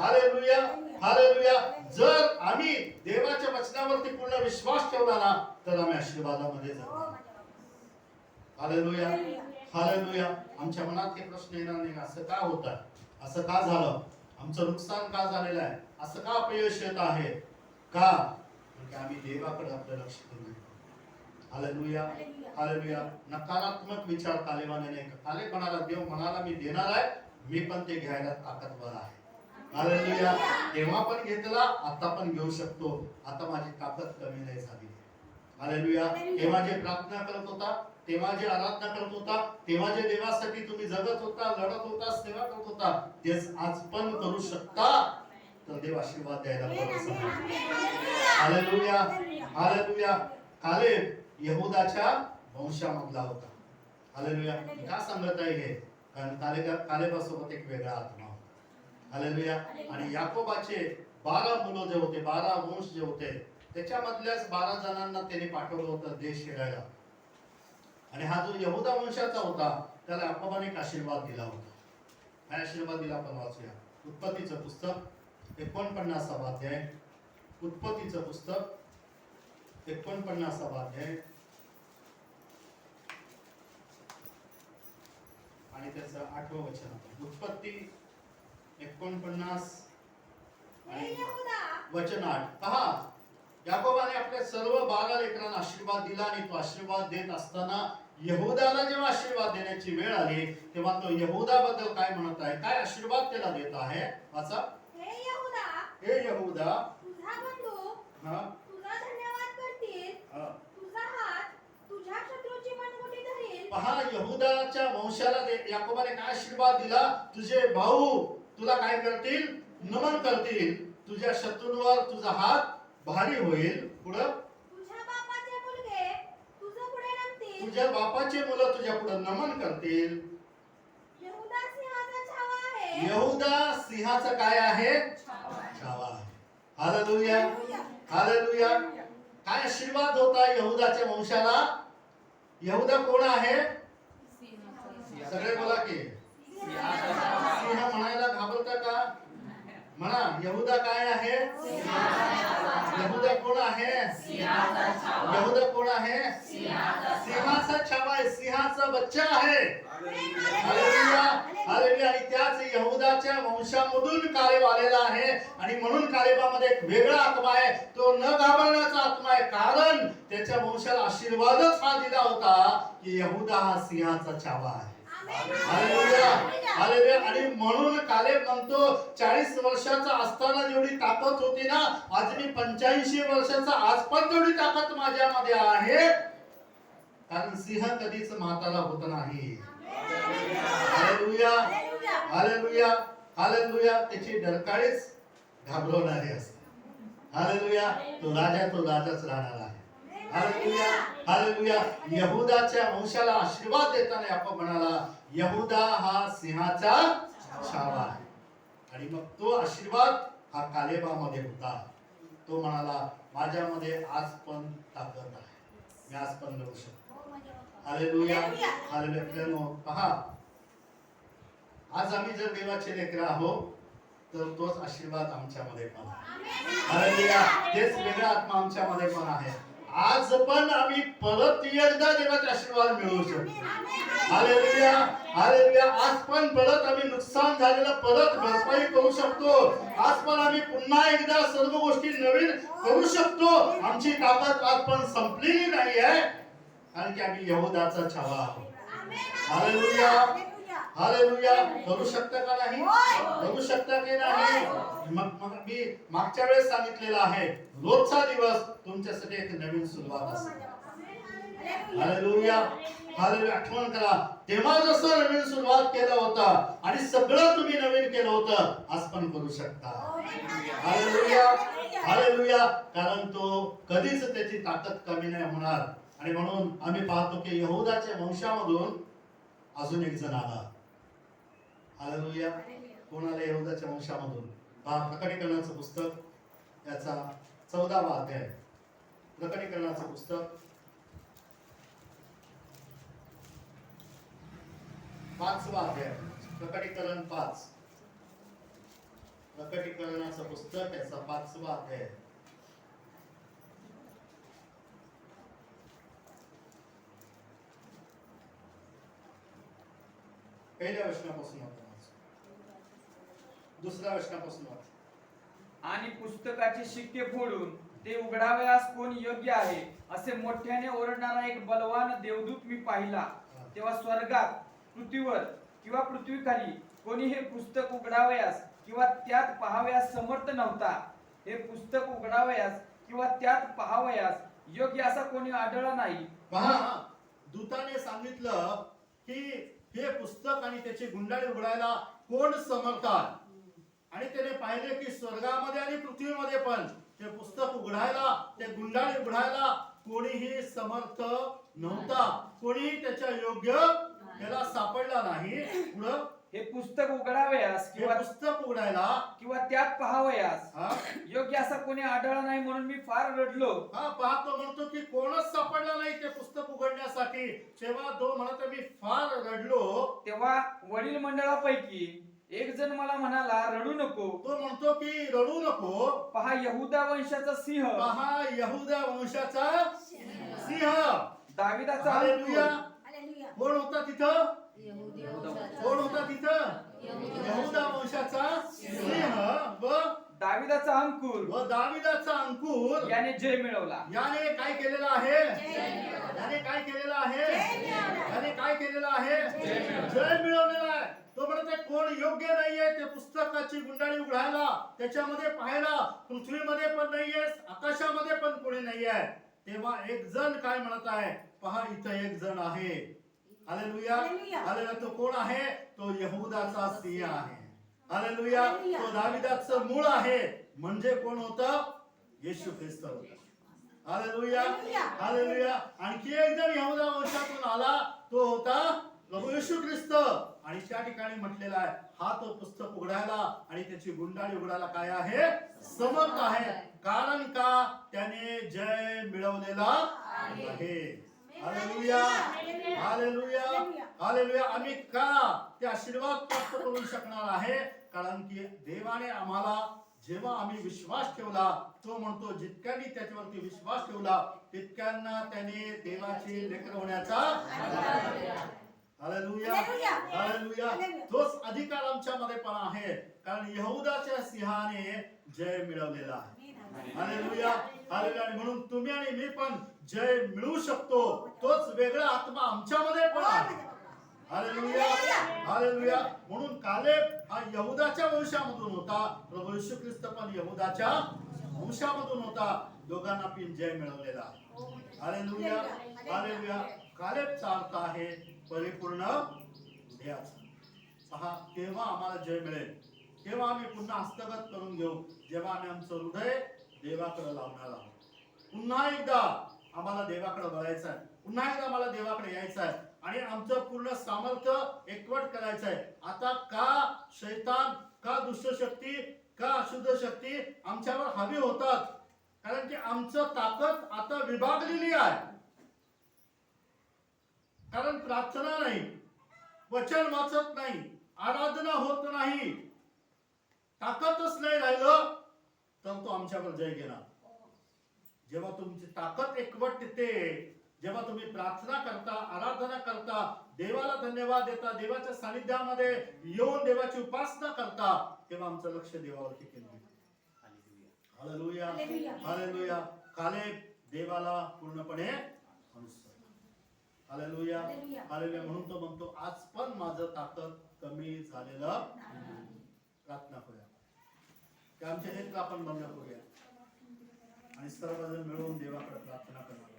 Speaker 1: hallelujah hallelujah. जर आम्ही देवाच्या वचनावरती पूर्ण विश्वास ठेवला ना तर आम्ही आशीर्वादामध्ये जाऊ. Hallelujah hallelujah. आमच्या मनात हे प्रश्न येणार नाही, असं का होत आहे, असं का झालं, आमचं नुकसान का झालेलं आहे, असं का अपयश येत आहे, का? म्हणजे आम्ही देवाकडे आपलं लक्ष देत नाही. Hallelujah hallelujah. नकारात्मक विचार कालेबाने नाही. कालेब म्हणाला, देव म्हणाला मी देणार आहे, मी पण ते घ्यायला ताकदवर आहे. हालेलुया. तेव्हा पण घेतला, आता पण घेऊ शकतो. आता माझी ताकद कमी नाही झाली. हालेलुया. तेव्हा जे प्रार्थना करत होता, तेव्हा जे आराधना करत होता, तेव्हा जे देवासाठी तुम्ही जगत होता, लढत होता, सेवा करत होता, तेच आज पण करू शकता. तर देव आशीर्वाद द्यायला पाहिजे. Hallelujah hallelujah. कालेब यहूदाच्या वंशामधला होता. हालेलुया. का सांगत आहे हे? कारण कालेबासोबत एक वेगळा आत्मा होता. हालेलुया. आणि याकोबाचे 12 मुलं जे होते, 12 वंश जे होते, त्याच्यामधल्याच 12 जणांना त्याने पाठवलं होतं देश हेरायला. आणि हा जो यहूदा वंशाचा होता त्याला याकोबाने एक आशीर्वाद दिला होता. काय आशीर्वाद दिला आपण वाचूया. उत्पत्तीचं पुस्तक 49 अध्याय. उत्पत्तीचं पुस्तक 49 अध्याय आणि त्याचं 8वं वचन. उत्पत्ती 49 आणि वचन 8. पहा, याकोबाने आपल्या सर्व 12 लेकरांना आशीर्वाद दिला आणि तो आशीर्वाद देत असताना यहूदाला जेव्हा आशीर्वाद देण्याची वेळ आली तेव्हा तो यहूदाबद्दल काय म्हणत आहे, काय आशीर्वाद त्याला देत आहे. वाचा. हे यहूदा,
Speaker 5: तुझा बंधू
Speaker 1: हा
Speaker 5: तुझा धन्यवाद करतील,
Speaker 1: हा.
Speaker 5: तुझा हात तुझ्या शत्रूची मनमुठी धरील.
Speaker 1: पहा, यहूदाच्या वंशाला याकोबाने काय आशीर्वाद दिला. तुझे भाऊ तुला काय करतील, नमन करतील. तुझ्या शत्रूंवर तुझा हात भारी होईल. पुढं,
Speaker 5: तुझ्या बापाचे मुलगे तुझं पुढे नमतील.
Speaker 1: तुझ्या बापाचे मुलं तुझ्या पुढे नमन करतील.
Speaker 5: यहूदा सिंहाचा छावा आहे.
Speaker 1: यहूदा सिंहाचा काय आहे, छावा आहे. Hallelujah hallelujah. काय आशीर्वाद होता यहूदाच्या वंशाला. यहूदा कोण आहे, सगळे बोला की. सिंह म्हणायला घाबरता का? म्हणा, यहूदा काय आहे, यहूदा कोण आहे, यहूदा कोण आहे, सिंहाचा छावा आहे, सिंहाचा बच्चा आहे. Hallelujah hallelujah. आणि त्याच यहूदाच्या वंशामधून कालेब आलेला आहे. आणि म्हणून कालेबामध्ये एक वेगळा आत्मा आहे, तो न घाबरण्याचा आत्मा आहे. कारण त्याच्या वंशाला आशीर्वादच हा दिला होता की यहूदा हा सिंहाचा छावा आहे. Hallelujah hallelujah. आणि म्हणून कालेब म्हणतो, 40 वर्षाचा असताना जेवढी ताकद होती ना, आज मी 85 वर्षाचा, आज पण तेवढी ताकद माझ्यामध्ये आहे. कारण सिंह कधीच म्हातारा होत नाही. Hallelujah hallelujah hallelujah. त्याची डरकाळीच घाबरवणारी असते. हालेलुया. तो राजाच राहणार आहे. Hallelujah hallelujah. यहूदाच्या वंशाला आशीर्वाद देताना याकोब म्हणाला, यहूदा हा सिंहाचा छावा आहे. आणि मग तो आशीर्वाद हा कालेबामध्ये होता. तो म्हणाला, माझ्यामध्ये आज पण ताकद आहे, मी आज पण लढू शकतो. Hallelujah hallelujah. पहा, आज आम्ही जर देवाचे लेकरं आहोत तर तोच आशीर्वाद आमच्यामध्ये पण आहे. हालेलुया. तेच वेगळा आत्मा आमच्यामध्ये पण आहे. आज पण आम्ही परत एकदा देवाचे आशीर्वाद मिळवू शकतो. Hallelujah hallelujah. आज पण परत आम्ही नुकसान झालेलं परत भरपाई करू शकतो. आज पण आम्ही पुन्हा एकदा सर्व गोष्टी नवीन करू शकतो. आमची ताकद आज पण संपलेली नाही आहे, कारण की आम्ही यहूदाचा छावा आहोत. Hallelujah hallelujah. करू शकता का नाही, करू शकता की नाही. मग मी मागच्या वेळेस सांगितलेलं आहे, रोजचा दिवस तुमच्यासाठी एक नवीन सुरुवात असेल. Hallelujah hallelujah. आठवण करा, तेव्हा जसं नवीन सुरुवात केलं होतं आणि सगळं तुम्ही नवीन केलं होतं, आज पण करू शकता. Hallelujah hallelujah. कारण तो कधीच त्याची ताकद कमी नाही होणार. आणि म्हणून आम्ही पाहतो की यहूदाच्या वंशामधून अजून एक जण आला. हालेलुया. कोणाला यहूदाच्या वंशामधून? पहा, प्रकटीकरणाचं पुस्तक याचा 14वा अध्याय. प्रकटीकरणाचं पुस्तक 5वा अध्याय, प्रकटीकरण 5, प्रकटीकरणाचं पुस्तक याचा 5वा अध्याय. पहिल्या वचनापासून वाचा, दुसऱ्या वचनापासून वाचा.
Speaker 2: आणि पुस्तकाचे शिक्के फोडून ते उघडावयास कोण योग्य आहे असे मोठ्याने ओरडणारा एक बलवान देवदूत मी पाहिला. तेव्हा स्वर्गात, पृथ्वीवर किंवा पृथ्वीखाली कोणी हे पुस्तक उघडावयास किंवा त्यात पाहावयास समर्थ नव्हता. हे पुस्तक उघडावयास किंवा त्यात पाहावयास योग्य असा कोणी आढळला नाही.
Speaker 1: पहा, दूताने सांगितलं की हे पुस्तक आणि त्याची गुंडाळी उघडायला कोण समर्थ आहे. आणि त्याने पाहिले की स्वर्गामध्ये आणि पृथ्वीमध्ये पण ते पुस्तक उघडायला, ते गुंडाळी उघडायला कोणीही समर्थ नव्हता. कोणीही त्याच्या योग्य त्याला सापडला नाही. पुढं
Speaker 2: हे पुस्तक उघडावयास
Speaker 1: हे
Speaker 2: किंवा
Speaker 1: पुस्तक उघडायला
Speaker 2: किंवा त्यात पाहावयास
Speaker 1: हा
Speaker 2: योग्य असा कोणी आढळला नाही म्हणून मी फार रडलो.
Speaker 1: हा पाहतो म्हणतो की कोणच सापडला नाही ते पुस्तक उघडण्यासाठी. तेव्हा तो म्हणतो मी फार रडलो.
Speaker 2: तेव्हा वडील मंडळापैकी एक जण मला म्हणाला, रडू नको.
Speaker 1: तो म्हणतो की रडू नको.
Speaker 2: पहा, यहुदा वंशाचा सिंह,
Speaker 1: पहा, यहुदा वंशाचा सिंह,
Speaker 2: दाविदाचा
Speaker 1: हालेलुया.
Speaker 2: अंकुर.
Speaker 1: कोण होता तिथं? कोण होता तिथं? यहुदा वंशाचा सिंह
Speaker 2: दाविदाचा अंकुर
Speaker 1: व दाविदाचा अंकुर
Speaker 2: याने जय मिळवला.
Speaker 1: याने काय केलेलं आहे? याने काय केलेलं आहे? याने काय केलेलं आहे? जय मिळवलेला आहे. तो म्हणते कोण योग्य नाहीये ते पुस्तकाची गुंडाळी उघडायला, त्याच्यामध्ये पाहायला. पृथ्वीमध्ये पण नाहीये, आकाशामध्ये पण कोणी नाहीये. तेव्हा एक जण काय म्हणत आहे? पहा, इथं एक जण आहे. Hallelujah, hallelujah. तो कोण आहे? तो यहुदाचा सिंह आहे. हालेलुया. तो दाविदाचं मूळ आहे. म्हणजे कोण होतं? येशू ख्रिस्त होता. Hallelujah, hallelujah. आणखी एक जण यहुदा वंशातून आला, तो होता प्रभू येशू ख्रिस्त. आणि त्या ठिकाणी म्हटलेला आहे, हा तो पुस्तक उघडायला आणि त्याची गुंडाळी उघडायला काय आहे? समर्थ आहे. कारण का? त्याने जय मिळवलेला आहे. Hallelujah, hallelujah, hallelujah. आम्ही का ते आशीर्वाद प्राप्त करू शकणार आहे? कारण की देवाने आम्हाला, जेव्हा आम्ही विश्वास ठेवला, तो म्हणतो जितक्यांनी त्याच्यावरती विश्वास ठेवला तितक्यांना त्याने देवाचे लेकरं होण्याचा हालेलुया, हालेलुया. तोच अधिकार आमच्यामध्ये पण आहे. कारण यहुदाच्या सिंहाने जय मिळवलेला आहे. Hallelujah, hallelujah. आणि म्हणून तुम्ही आणि मी पण जय मिळवू शकतो. तोच वेगळा आत्मा आमच्यामध्ये पण आहे. Hallelujah, hallelujah. म्हणून कालेब हा यहुदाच्या वंशामधून होता, प्रभू येशू ख्रिस्त पण यहुदाच्या वंशामधून होता. दोघांना पण जय मिळवलेला आहे. Hallelujah, hallelujah. कालेबचा अर्थ आहे परिपूर्ण हृदयाचा. पहा, तेव्हा आम्हाला जय मिळेल, तेव्हा आम्ही पुन्हा हस्तगत करून घेऊ, जेव्हा आम्ही आमचं हृदय देवाकडे लावणार आहोत. पुन्हा एकदा आम्हाला देवाकडे वळायचं आहे. पुन्हा एकदा आम्हाला देवाकडे यायचं आहे आणि आमचं पूर्ण सामर्थ्य एकवट करायचं आहे. आता का शैतान, का दुष्ट शक्ती, का अशुद्ध शक्ती आमच्यावर हवी होतात? कारण की आमचं ताकद आता विभागलेली आहे. कारण प्रार्थना नाही, वचन वाचत नाही, आराधना होत नाही, ताकदच नाही राहिलं तर तो आमच्यावर जय घेणार. जेव्हा तुमची ताकद एकवट येते, जेव्हा तुम्ही प्रार्थना करता, आराधना करता, देवाला धन्यवाद देता, देवाच्या सानिध्यामध्ये येऊन देवाची उपासना करता, तेव्हा आमचं लक्ष देवावरती केंद्रित. Hallelujah, hallelujah. कालेब देवाला पूर्णपणे अनुसरला. Hallelujah, hallelujah. म्हणून तो म्हणतो आज पण माझं ताकद कमी झालेलं. प्रार्थना करूया, की आमचे नेत्र आपण बंद करूया आणि सर्वजण मिळून देवाकडे प्रार्थना करणार.